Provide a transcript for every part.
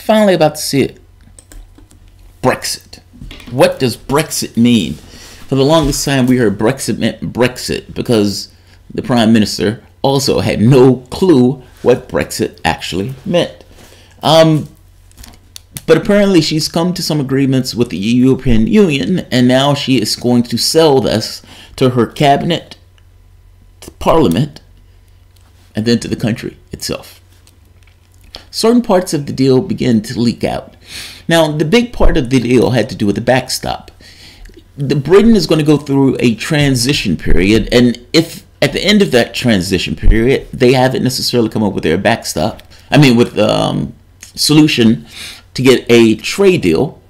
Finally about to see it. Brexit. What does Brexit mean? For the longest time, we heard Brexit meant Brexit because the Prime Minister also had no clue what Brexit actually meant. But apparently she's come to some agreements with the European Union, and now she is going to sell this to her cabinet, to Parliament, and then to the country itself. Certain parts of the deal begin to leak out. Now, the big part of the deal had to do with the backstop. Britain is going to go through a transition period, and if at the end of that transition period they haven't necessarily come up with their backstop, solution to get a trade deal,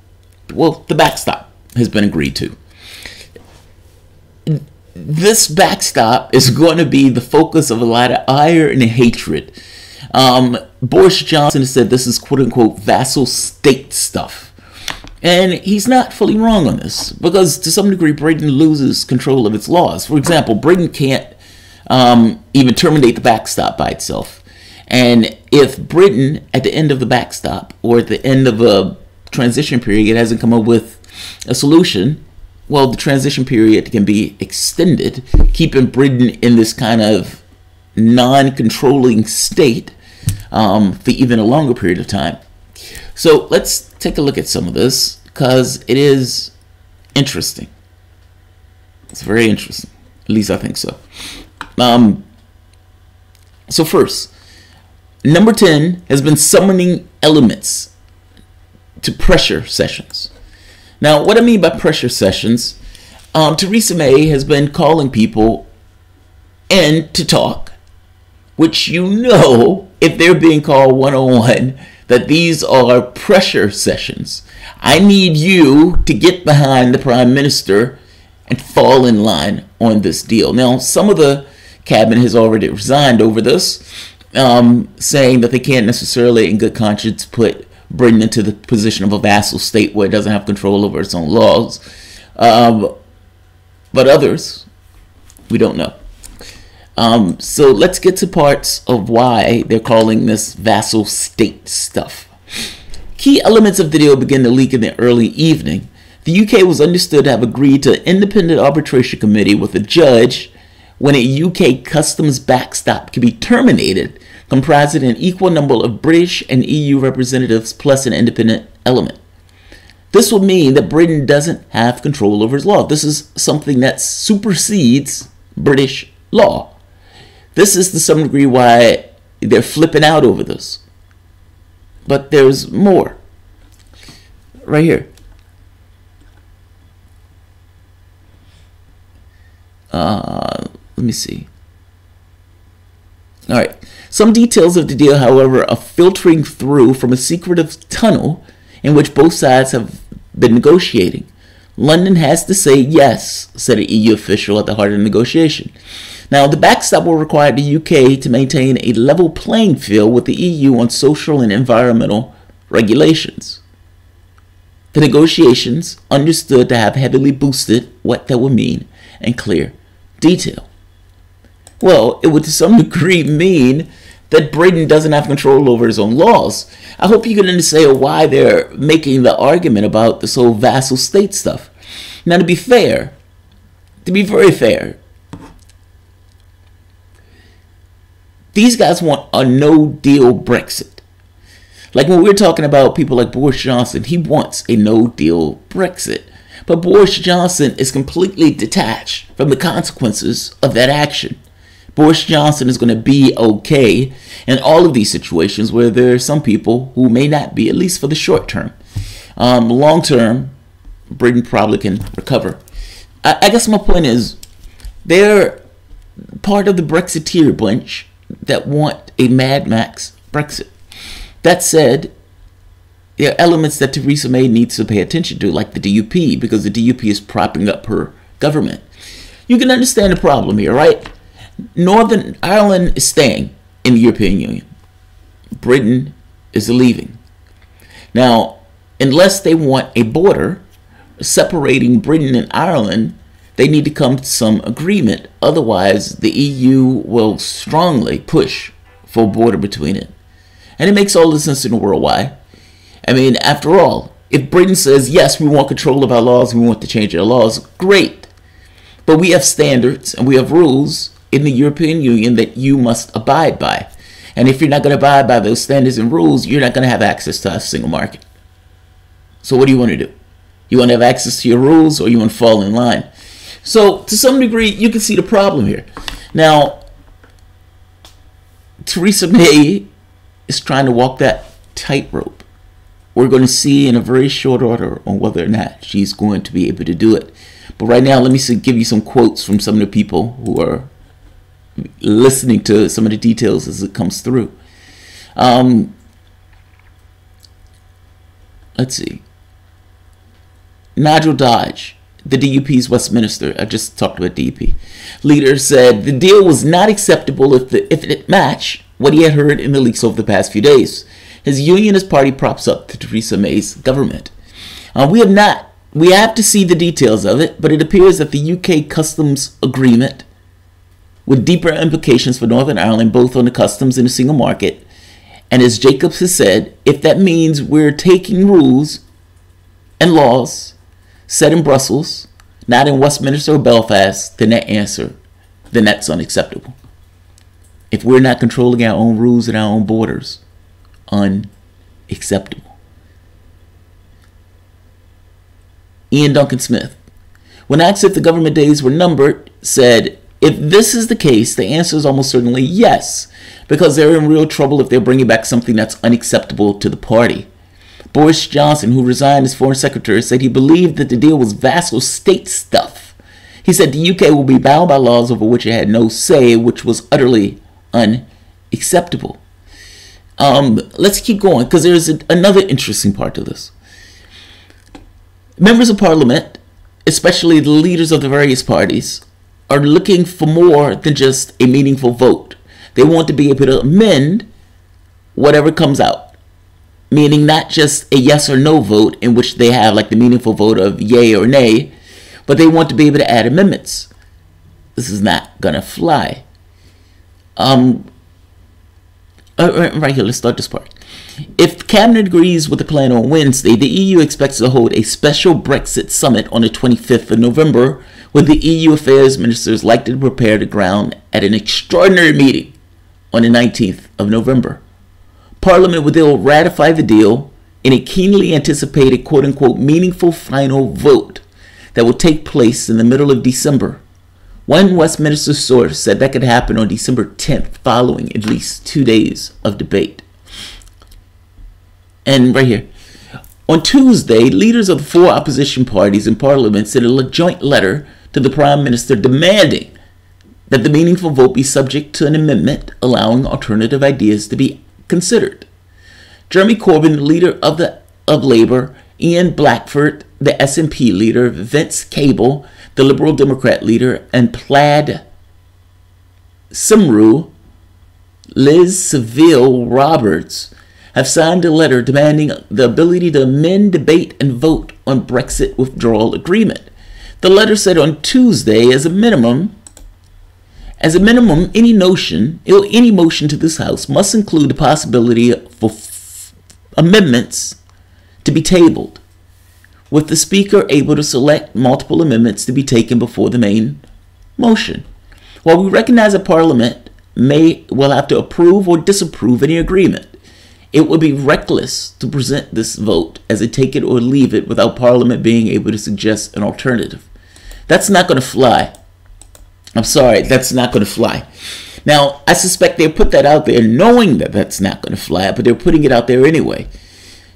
well, the backstop has been agreed to. This backstop is going to be the focus of a lot of ire and hatred. Boris Johnson said this is quote-unquote vassal state stuff. And he's not fully wrong on this, because to some degree Britain loses control of its laws. For example, Britain can't even terminate the backstop by itself. And if Britain, at the end of the backstop, or at the end of a transition period, hasn't come up with a solution, well, the transition period can be extended, keeping Britain in this kind of non-controlling state for even a longer period of time. So let's take a look at some of this, because it is interesting. It's very interesting. At least I think so. So first, Number 10 has been summoning elements to pressure sessions. Now, what I mean by pressure sessions, Theresa May has been calling people in to talk, which you know, if they're being called one-on-one, that these are pressure sessions. I need you to get behind the Prime Minister and fall in line on this deal. Now, some of the cabinet has already resigned over this, saying that they can't necessarily in good conscience put Britain into the position of a vassal state where it doesn't have control over its own laws. But others, we don't know. So let's get to parts of why they're calling this vassal state stuff. Key elements of the deal begin to leak in the early evening. The UK was understood to have agreed to an independent arbitration committee with a judge when a UK customs backstop can be terminated, comprising an equal number of British and EU representatives plus an independent element. This will mean that Britain doesn't have control over its law. This is something that supersedes British law. This is to some degree why they're flipping out over this. But there's more. Right here. Let me see. All right. Some details of the deal, however, are filtering through from a secretive tunnel in which both sides have been negotiating. London has to say yes, said an EU official at the heart of the negotiation. Now, the backstop will require the UK to maintain a level playing field with the EU on social and environmental regulations. The negotiations understood to have heavily boosted what that would mean in clear detail. Well, it would to some degree mean that Britain doesn't have control over its own laws. I hope you can understand why they're making the argument about this whole vassal state stuff. Now, to be fair, to be very fair, these guys want a no-deal Brexit. Like when we're talking about people like Boris Johnson, he wants a no-deal Brexit. But Boris Johnson is completely detached from the consequences of that action. Boris Johnson is going to be okay in all of these situations where there are some people who may not be, at least for the short term. Long term, Britain probably can recover. I guess my point is, they're part of the Brexiteer bunch that want a Mad Max Brexit. That said, there are elements that Theresa May needs to pay attention to, like the DUP, because the DUP is propping up her government. You can understand the problem here, right? Northern Ireland is staying in the European Union. Britain is leaving. Now, unless they want a border separating Britain and Ireland, they need to come to some agreement. Otherwise, the EU will strongly push for a border between it. And it makes all the sense in the world. Why? I mean, after all, if Britain says, yes, we want control of our laws, we want to change our laws, great. But we have standards and we have rules in the European Union that you must abide by. And if you're not going to abide by those standards and rules, you're not going to have access to a single market. So what do you want to do? You want to have access to your rules, or you want to fall in line? So to some degree, you can see the problem here. Now, Theresa May is trying to walk that tightrope. We're going to see in a very short order on whether or not she's going to be able to do it. But right now, let me give you some quotes from some of the people who are listening to some of the details as it comes through. Let's see. Nigel Dodge, the DUP's Westminster, I just talked about DUP, leader, said the deal was not acceptable if it matched what he had heard in the leaks over the past few days. His unionist party props up to Theresa May's government. We have to see the details of it, but it appears that the UK customs agreement, with deeper implications for Northern Ireland, both on the customs and the single market, and as Jacobs has said, if that means we're taking rules and laws set in Brussels, not in Westminster or Belfast, then that's unacceptable. If we're not controlling our own rules and our own borders, unacceptable. Ian Duncan Smith, when asked if the government days were numbered, said, if this is the case, the answer is almost certainly yes, because they're in real trouble if they're bringing back something that's unacceptable to the party. Boris Johnson, who resigned as foreign secretary, said he believed that the deal was vassal state stuff. He said the UK will be bound by laws over which it had no say, which was utterly unacceptable. Let's keep going, because there's another interesting part to this. Members of Parliament, especially the leaders of the various parties, are looking for more than just a meaningful vote. They want to be able to amend whatever comes out. Meaning not just a yes or no vote in which they have like the meaningful vote of yay or nay, but they want to be able to add amendments. This is not going to fly. Right here, let's start this part. If the cabinet agrees with the plan on Wednesday, the EU expects to hold a special Brexit summit on the 25th of November, with the EU affairs ministers likely to prepare the ground at an extraordinary meeting on the 19th of November. Parliament would then ratify the deal in a keenly anticipated quote-unquote meaningful final vote that will take place in the middle of December. One Westminster source said that could happen on December 10th, following at least 2 days of debate. And right here, on Tuesday, leaders of the 4 opposition parties in Parliament sent a joint letter to the Prime Minister demanding that the meaningful vote be subject to an amendment allowing alternative ideas to be considered. Jeremy Corbyn, the leader of Labour, Ian Blackford, the SNP leader, Vince Cable, the Liberal Democrat leader, and Plaid Cymru, Liz Saville Roberts, have signed a letter demanding the ability to amend, debate, and vote on Brexit withdrawal agreement. The letter said on Tuesday, as a minimum, any motion to this House must include the possibility for amendments to be tabled, with the Speaker able to select multiple amendments to be taken before the main motion. While we recognize that Parliament will have to approve or disapprove any agreement, it would be reckless to present this vote as a take it or leave it without Parliament being able to suggest an alternative. That's not going to fly. I'm sorry, that's not going to fly. Now, I suspect they put that out there knowing that that's not going to fly, but they're putting it out there anyway.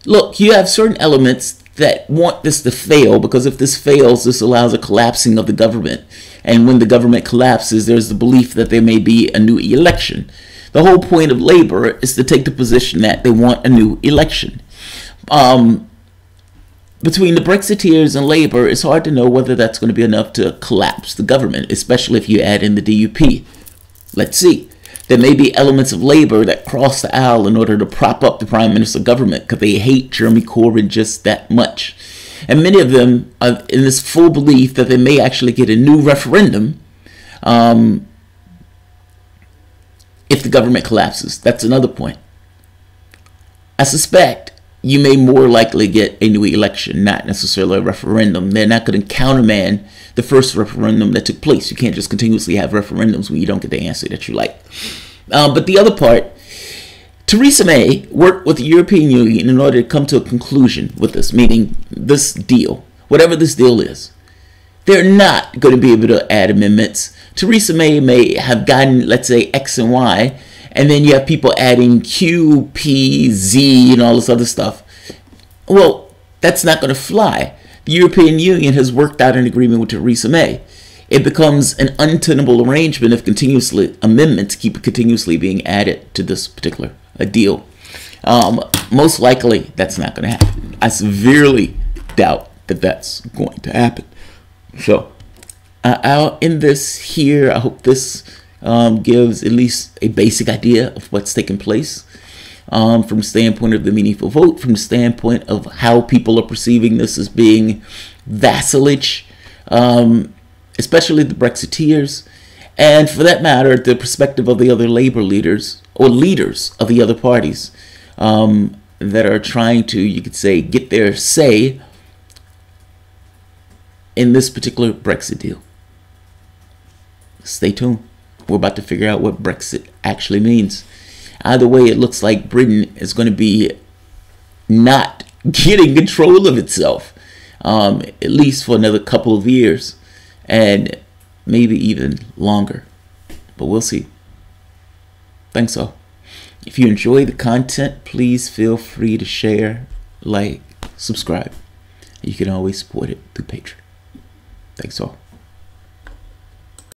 Look, you have certain elements that want this to fail, because if this fails, this allows a collapsing of the government. And when the government collapses, there's the belief that there may be a new election. The whole point of Labour is to take the position that they want a new election. Between the Brexiteers and Labour, it's hard to know whether that's going to be enough to collapse the government, especially if you add in the DUP. Let's see. There may be elements of Labour that cross the aisle in order to prop up the Prime Minister government because they hate Jeremy Corbyn just that much. And many of them are in this full belief that they may actually get a new referendum if the government collapses. That's another point. I suspect you may more likely get a new election, not necessarily a referendum. They're not going to countermand the first referendum that took place. You can't just continuously have referendums when you don't get the answer that you like. But the other part, Theresa May worked with the European Union in order to come to a conclusion with this, meaning this deal, whatever this deal is. They're not going to be able to add amendments. Theresa may have gotten, let's say, X and Y, and then you have people adding Q, P, Z, and all this other stuff. Well, that's not going to fly. The European Union has worked out an agreement with Theresa May. It becomes an untenable arrangement if continuously amendments keep continuously being added to this particular deal. Most likely, that's not going to happen. I severely doubt that that's going to happen. So, I'll end this here. I hope this gives at least a basic idea of what's taking place from the standpoint of the meaningful vote, from the standpoint of how people are perceiving this as being vassalage, especially the Brexiteers, and for that matter, the perspective of the other labor leaders or leaders of the other parties that are trying to, you could say, get their say in this particular Brexit deal. Stay tuned. We're about to figure out what Brexit actually means. Either way, it looks like Britain is going to be not getting control of itself, at least for another couple of years, and maybe even longer. But we'll see. Thanks all. If you enjoy the content, please feel free to share, like, subscribe. You can always support it through Patreon. Thanks all.